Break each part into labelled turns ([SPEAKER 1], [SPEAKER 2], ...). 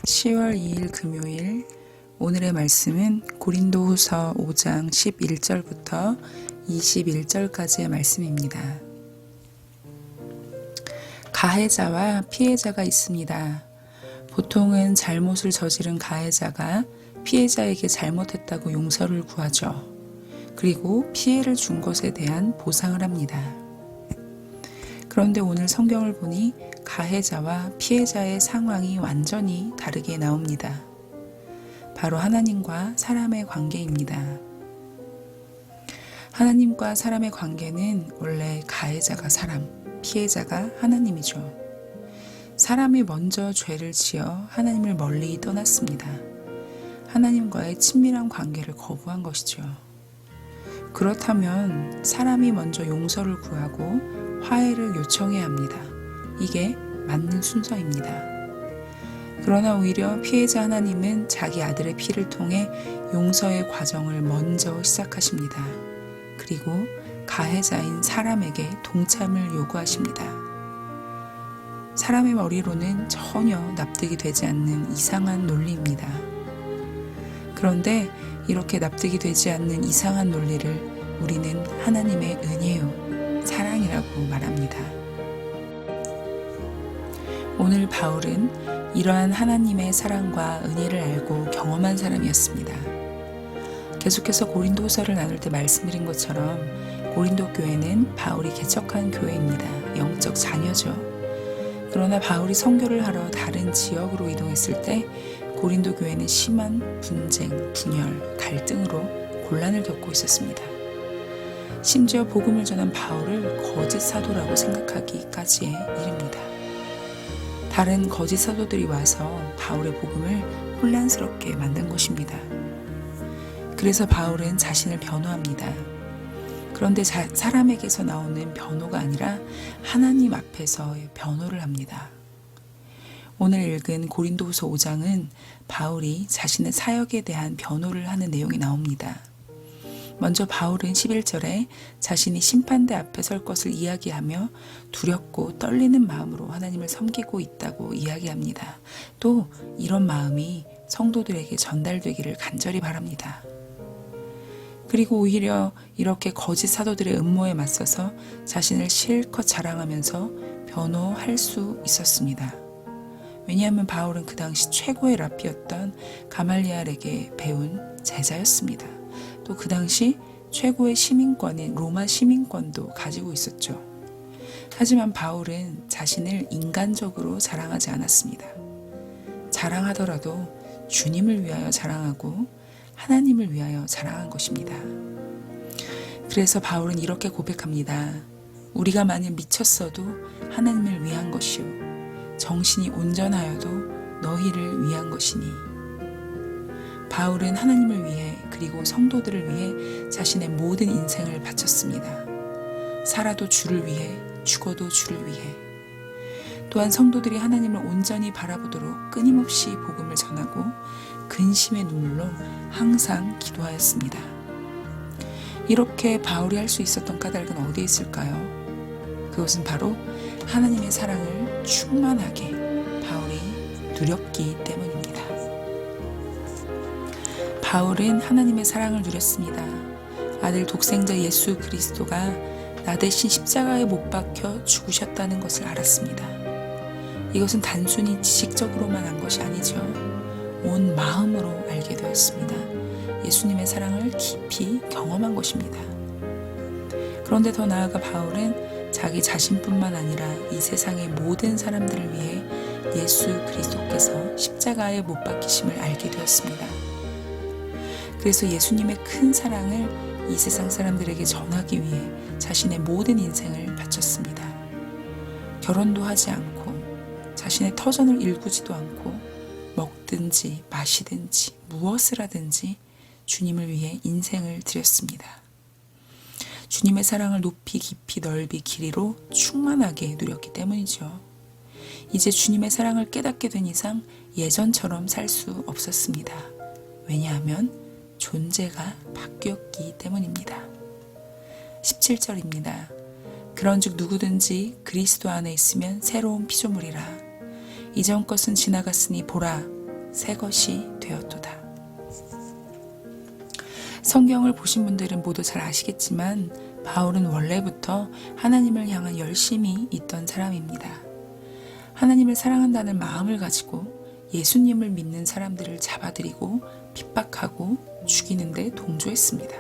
[SPEAKER 1] 10월 2일 금요일, 오늘의 말씀은 고린도후서 5장 11절부터 21절까지의 말씀입니다. 가해자와 피해자가 있습니다. 보통은 잘못을 저지른 가해자가 피해자에게 잘못했다고 용서를 구하죠. 그리고 피해를 준 것에 대한 보상을 합니다. 그런데 오늘 성경을 보니 가해자와 피해자의 상황이 완전히 다르게 나옵니다. 바로 하나님과 사람의 관계입니다. 하나님과 사람의 관계는 원래 가해자가 사람, 피해자가 하나님이죠. 사람이 먼저 죄를 지어 하나님을 멀리 떠났습니다. 하나님과의 친밀한 관계를 거부한 것이죠. 그렇다면 사람이 먼저 용서를 구하고 화해를 요청해야 합니다. 이게 맞는 순서입니다. 그러나 오히려 피해자 하나님은 자기 아들의 피를 통해 용서의 과정을 먼저 시작하십니다. 그리고 가해자인 사람에게 동참을 요구하십니다. 사람의 머리로는 전혀 납득이 되지 않는 이상한 논리입니다. 그런데 이렇게 납득이 되지 않는 이상한 논리를 우리는 하나님의 은혜요, 사랑이라고 말합니다. 오늘 바울은 이러한 하나님의 사랑과 은혜를 알고 경험한 사람이었습니다. 계속해서 고린도후서를 나눌 때 말씀드린 것처럼 고린도 교회는 바울이 개척한 교회입니다. 영적 자녀죠. 그러나 바울이 선교를 하러 다른 지역으로 이동했을 때 고린도 교회는 심한 분쟁, 분열, 갈등으로 곤란을 겪고 있었습니다. 심지어 복음을 전한 바울을 거짓 사도라고 생각하기까지에 이릅니다. 다른 거짓 사도들이 와서 바울의 복음을 혼란스럽게 만든 것입니다. 그래서 바울은 자신을 변호합니다. 그런데 사람에게서 나오는 변호가 아니라 하나님 앞에서의 변호를 합니다. 오늘 읽은 고린도후서 5장은 바울이 자신의 사역에 대한 변호를 하는 내용이 나옵니다. 먼저 바울은 11절에 자신이 심판대 앞에 설 것을 이야기하며 두렵고 떨리는 마음으로 하나님을 섬기고 있다고 이야기합니다. 또 이런 마음이 성도들에게 전달되기를 간절히 바랍니다. 그리고 오히려 이렇게 거짓 사도들의 음모에 맞서서 자신을 실컷 자랑하면서 변호할 수 있었습니다. 왜냐하면 바울은 그 당시 최고의 랍비였던 가말리엘에게 배운 제자였습니다. 또 그 당시 최고의 시민권인 로마 시민권도 가지고 있었죠. 하지만 바울은 자신을 인간적으로 자랑하지 않았습니다. 자랑하더라도 주님을 위하여 자랑하고 하나님을 위하여 자랑한 것입니다. 그래서 바울은 이렇게 고백합니다. 우리가 만일 미쳤어도 하나님을 위한 것이요 정신이 온전하여도 너희를 위한 것이니. 바울은 하나님을 위해 그리고 성도들을 위해 자신의 모든 인생을 바쳤습니다. 살아도 주를 위해, 죽어도 주를 위해. 또한 성도들이 하나님을 온전히 바라보도록 끊임없이 복음을 전하고 근심의 눈물로 항상 기도하였습니다. 이렇게 바울이 할 수 있었던 까닭은 어디에 있을까요? 그것은 바로 하나님의 사랑을 충만하게 바울이 누렸기 때문입니다. 바울은 하나님의 사랑을 누렸습니다. 아들 독생자 예수 그리스도가 나 대신 십자가에 못 박혀 죽으셨다는 것을 알았습니다. 이것은 단순히 지식적으로만 한 것이 아니죠. 온 마음으로 알게 되었습니다. 예수님의 사랑을 깊이 경험한 것입니다. 그런데 더 나아가 바울은 자기 자신뿐만 아니라 이 세상의 모든 사람들을 위해 예수 그리스도께서 십자가에 못 박히심을 알게 되었습니다. 그래서 예수님의 큰 사랑을 이 세상 사람들에게 전하기 위해 자신의 모든 인생을 바쳤습니다. 결혼도 하지 않고 자신의 터전을 일구지도 않고 먹든지 마시든지 무엇을 하든지 주님을 위해 인생을 드렸습니다. 주님의 사랑을 높이 깊이 넓이 길이로 충만하게 누렸기 때문이죠. 이제 주님의 사랑을 깨닫게 된 이상 예전처럼 살 수 없었습니다. 왜냐하면 존재가 바뀌었기 때문입니다. 17절입니다. 그런즉 누구든지 그리스도 안에 있으면 새로운 피조물이라. 이전 것은 지나갔으니 보라 새 것이 되었도다. 성경을 보신 분들은 모두 잘 아시겠지만 바울은 원래부터 하나님을 향한 열심이 있던 사람입니다. 하나님을 사랑한다는 마음을 가지고 예수님을 믿는 사람들을 잡아들이고 핍박하고 죽이는 데 동조했습니다.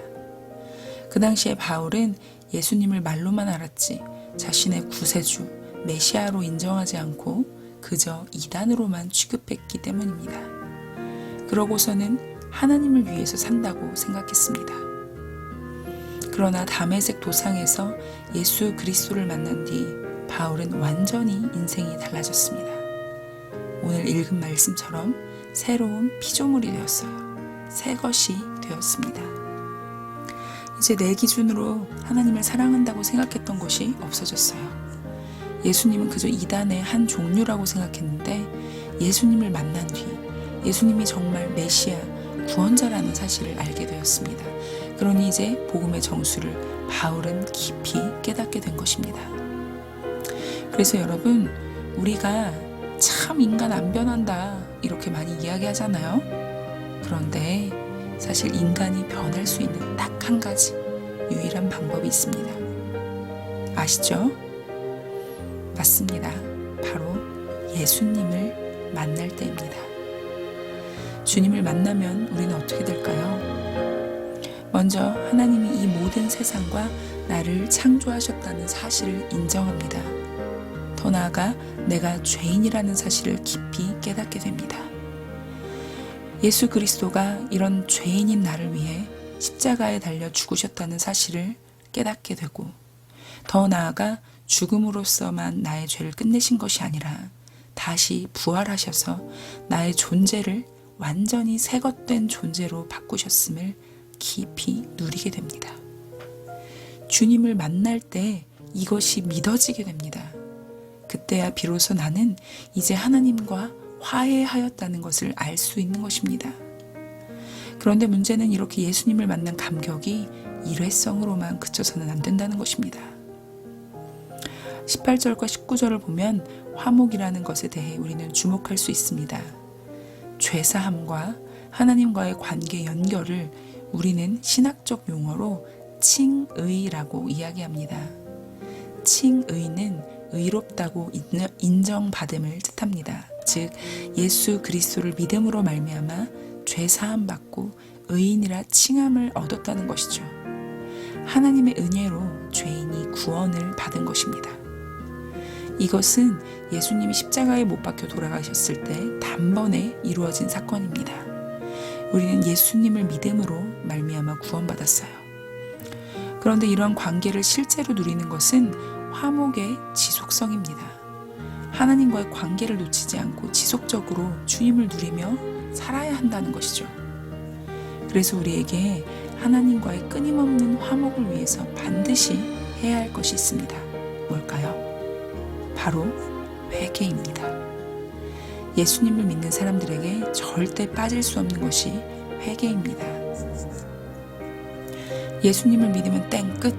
[SPEAKER 1] 그 당시에 바울은 예수님을 말로만 알았지 자신의 구세주, 메시아로 인정하지 않고 그저 이단으로만 취급했기 때문입니다. 그러고서는 하나님을 위해서 산다고 생각했습니다. 그러나 다메섹 도상에서 예수 그리스도를 만난 뒤 바울은 완전히 인생이 달라졌습니다. 오늘 읽은 말씀처럼 새로운 피조물이 되었어요. 새 것이 되었습니다. 이제 내 기준으로 하나님을 사랑한다고 생각했던 것이 없어졌어요. 예수님은 그저 이단의 한 종류라고 생각했는데 예수님을 만난 뒤 예수님이 정말 메시아, 구원자라는 사실을 알게 되었습니다. 그러니 이제 복음의 정수를 바울은 깊이 깨닫게 된 것입니다. 그래서 여러분, 우리가 참 인간 안 변한다 이렇게 많이 이야기하잖아요. 그런데 사실 인간이 변할 수 있는 딱 한 가지 유일한 방법이 있습니다. 아시죠? 맞습니다. 바로 예수님을 만날 때입니다. 주님을 만나면 우리는 어떻게 될까요? 먼저 하나님이 이 모든 세상과 나를 창조하셨다는 사실을 인정합니다. 더 나아가 내가 죄인이라는 사실을 깊이 깨닫게 됩니다. 예수 그리스도가 이런 죄인인 나를 위해 십자가에 달려 죽으셨다는 사실을 깨닫게 되고 더 나아가 죽음으로써만 나의 죄를 끝내신 것이 아니라 다시 부활하셔서 나의 존재를 완전히 새것된 존재로 바꾸셨음을 깊이 누리게 됩니다. 주님을 만날 때 이것이 믿어지게 됩니다. 그때야 비로소 나는 이제 하나님과 화해하였다는 것을 알 수 있는 것입니다. 그런데 문제는 이렇게 예수님을 만난 감격이 일회성으로만 그쳐서는 안 된다는 것입니다. 18절과 19절을 보면 화목이라는 것에 대해 우리는 주목할 수 있습니다. 죄사함과 하나님과의 관계 연결을 우리는 신학적 용어로 칭의라고 이야기합니다. 칭의는 의롭다고 인정받음을 뜻합니다. 즉 예수 그리스도를 믿음으로 말미암아 죄사함 받고 의인이라 칭함을 얻었다는 것이죠. 하나님의 은혜로 죄인이 구원을 받은 것입니다. 이것은 예수님이 십자가에 못 박혀 돌아가셨을 때 단번에 이루어진 사건입니다. 우리는 예수님을 믿음으로 말미암아 구원받았어요. 그런데 이러한 관계를 실제로 누리는 것은 화목의 지속성입니다. 하나님과의 관계를 놓치지 않고 지속적으로 주님을 누리며 살아야 한다는 것이죠. 그래서 우리에게 하나님과의 끊임없는 화목을 위해서 반드시 해야 할 것이 있습니다. 뭘까요? 바로 회개입니다. 예수님을 믿는 사람들에게 절대 빠질 수 없는 것이 회개입니다. 예수님을 믿으면 땡 끝.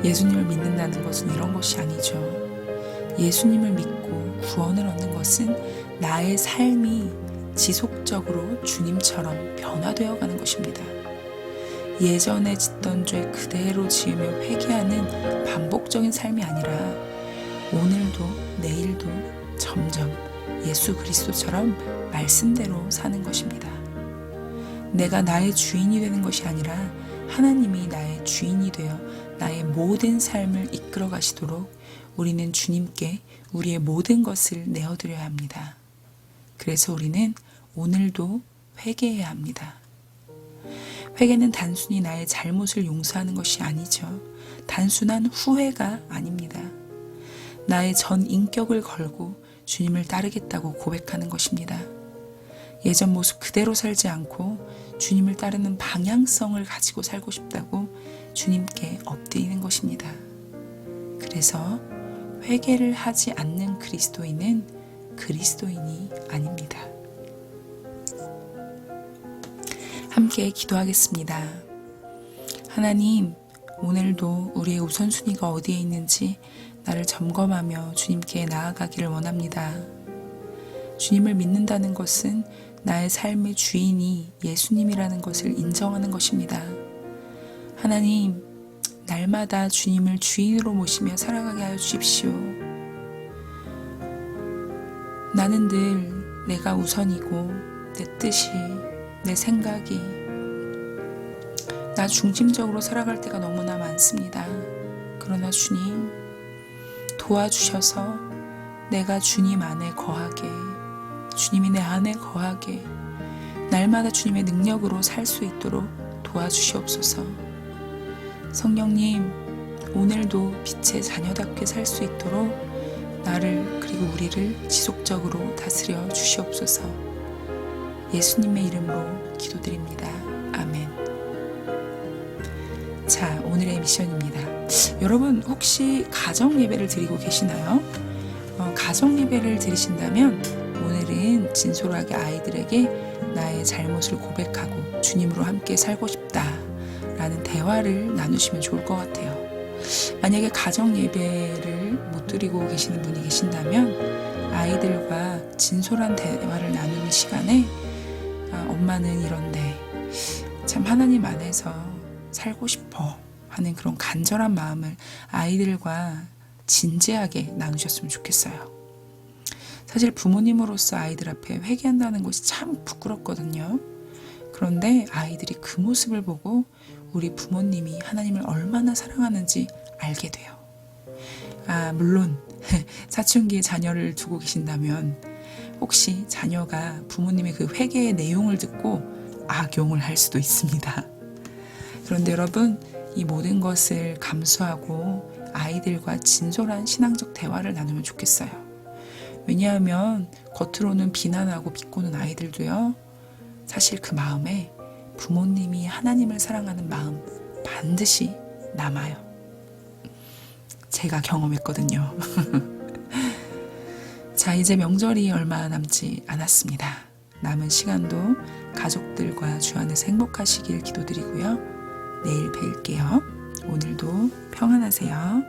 [SPEAKER 1] 예수님을 믿는다는 것은 이런 것이 아니죠. 예수님을 믿고 구원을 얻는 것은 나의 삶이 지속적으로 주님처럼 변화되어 가는 것입니다. 예전에 짓던 죄 그대로 지으며 회개하는 반복적인 삶이 아니라 오늘도 내일도 점점 예수 그리스도처럼 말씀대로 사는 것입니다. 내가 나의 주인이 되는 것이 아니라 하나님이 나의 주인이 되어 나의 모든 삶을 이끌어 가시도록 우리는 주님께 우리의 모든 것을 내어드려야 합니다. 그래서 우리는 오늘도 회개해야 합니다. 회개는 단순히 나의 잘못을 용서하는 것이 아니죠. 단순한 후회가 아닙니다. 나의 전 인격을 걸고 주님을 따르겠다고 고백하는 것입니다. 예전 모습 그대로 살지 않고 주님을 따르는 방향성을 가지고 살고 싶다고 주님께 엎드리는 것입니다. 그래서 회개를 하지 않는 그리스도인은 그리스도인이 아닙니다. 함께 기도하겠습니다. 하나님, 오늘도 우리의 우선순위가 어디에 있는지 나를 점검하며 주님께 나아가기를 원합니다. 주님을 믿는다는 것은 나의 삶의 주인이 예수님이라는 것을 인정하는 것입니다. 하나님, 날마다 주님을 주인으로 모시며 살아가게 하여 주십시오. 나는 늘 내가 우선이고 내 뜻이, 내 생각이 나 중심적으로 살아갈 때가 너무나 많습니다. 그러나 주님, 도와주셔서 내가 주님 안에 거하게, 주님이 내 안에 거하게, 날마다 주님의 능력으로 살 수 있도록 도와주시옵소서. 성령님, 오늘도 빛의 자녀답게 살 수 있도록 나를 그리고 우리를 지속적으로 다스려 주시옵소서. 예수님의 이름으로 기도드립니다. 아멘. 자, 오늘의 미션입니다. 여러분 혹시 가정 예배를 드리고 계시나요? 가정 예배를 드리신다면 오늘은 진솔하게 아이들에게 나의 잘못을 고백하고 주님으로 함께 살고 싶다 라는 대화를 나누시면 좋을 것 같아요. 만약에 가정 예배를 못 드리고 계시는 분이 계신다면 아이들과 진솔한 대화를 나누는 시간에 엄마는 이런데 참 하나님 안에서 살고 싶어 하는 그런 간절한 마음을 아이들과 진지하게 나누셨으면 좋겠어요. 사실 부모님으로서 아이들 앞에 회개한다는 것이 참 부끄럽거든요. 그런데 아이들이 그 모습을 보고 우리 부모님이 하나님을 얼마나 사랑하는지 알게 돼요. 물론 사춘기에 자녀를 두고 계신다면 혹시 자녀가 부모님의 그 회개의 내용을 듣고 악용을 할 수도 있습니다. 그런데 여러분, 이 모든 것을 감수하고 아이들과 진솔한 신앙적 대화를 나누면 좋겠어요. 왜냐하면 겉으로는 비난하고 비꼬는 아이들도요, 사실 그 마음에 부모님이 하나님을 사랑하는 마음 반드시 남아요. 제가 경험했거든요. 자, 이제 명절이 얼마 남지 않았습니다. 남은 시간도 가족들과 주 안에서 행복하시길 기도드리고요. 내일 뵐게요. 오늘도 평안하세요.